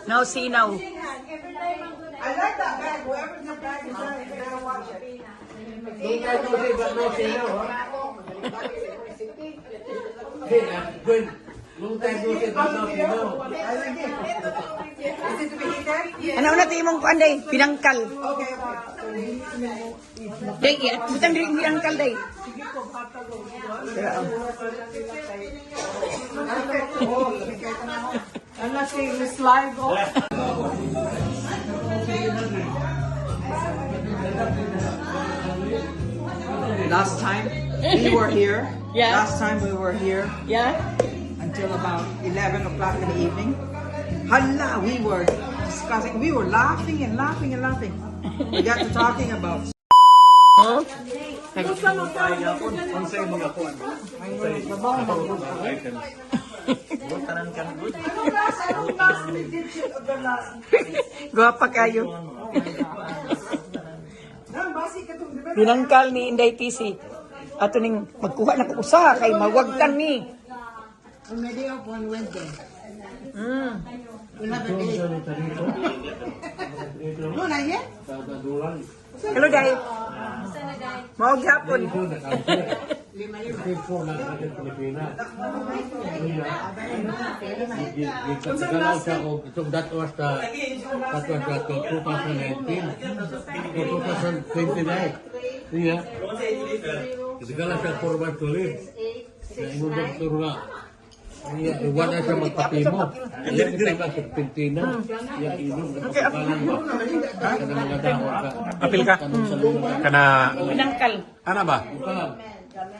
Now see now. I like that bag. Whoever's the bag is there, you better watch it. Don't try to say, but no say now, huh? Hey, good. Long time no say, but no say now. I like it. Is it to be eaten? Ano na tayo mong kuan day? Pinangkal. Okay, okay. Day, butang rin pinangkal day. Unless they slide off. Last time we were here. Yeah. Last time we were here Yeah? until about 11 o'clock in the evening. Hala, we were discussing. We were laughing and laughing and laughing. We got to talking about. Oh? Guwapa kayo. Pinangkal ni Inday PC. Ato ning magkuha na ko usaha kay mawagtan ni. Maybe up on Wednesday. We'll have a date. No, not yet. Hello, Day. Mawag hapon. Galaw siya o that was the 2019 2029. Iya. Segala siya 4 months to live. Kaya inong doktor nga. Iya, iwan na siya magpapimo. Iya, kita ka sa Pintina. Iya, inom. Nakapagalan ba? Kana mga dawa ka. Apil ka? Kana... Pinangkal. Ano ba? Ito lang.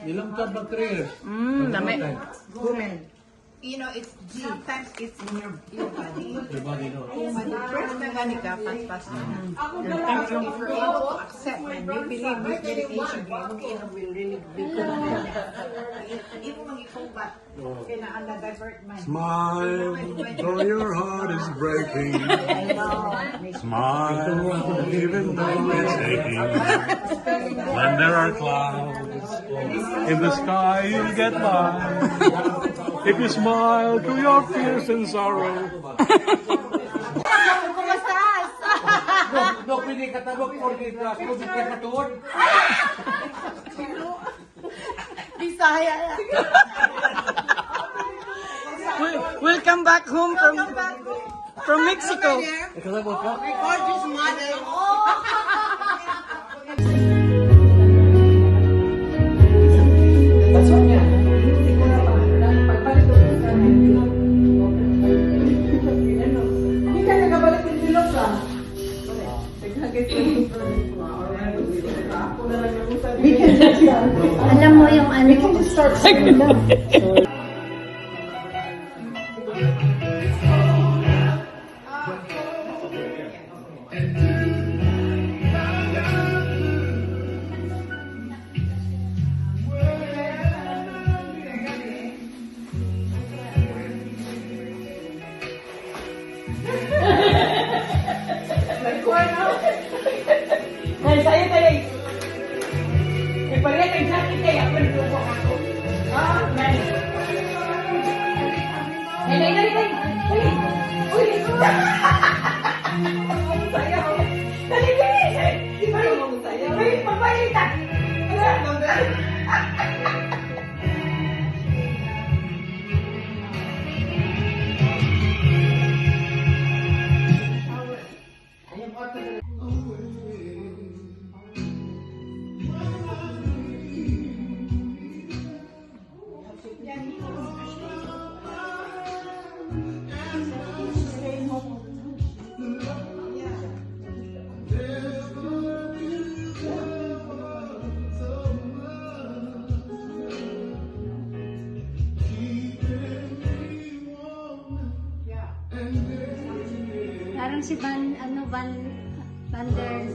Ilang ka ba 3 years? Nami. Women. You know, it's sometimes it's in your body. Diba, no? First na gani ka, fast. Thank you. If you're able to accept and you believe with meditation, you will really be good. Hindi mo mag-ikumbat. Kailangan na divert mind. Smile, though your heart is breaking. Smile, even though it's aching. When there are clouds in the sky, you'll get by. If you smile through your fears and sorrow. No, pili ka tabok for the COVID ka katuon. Bisaya. We'll come back home from Mexico. Kasabot ka? Gorgeous mother. Alam mo yung ano ko. Ay, sa'yo tayo. Ipagyan ang jacket kayo. Ako naglupo ako. Man. Ay. Uy. Sayaw. Dali. Uy, papalita. Parang si Van der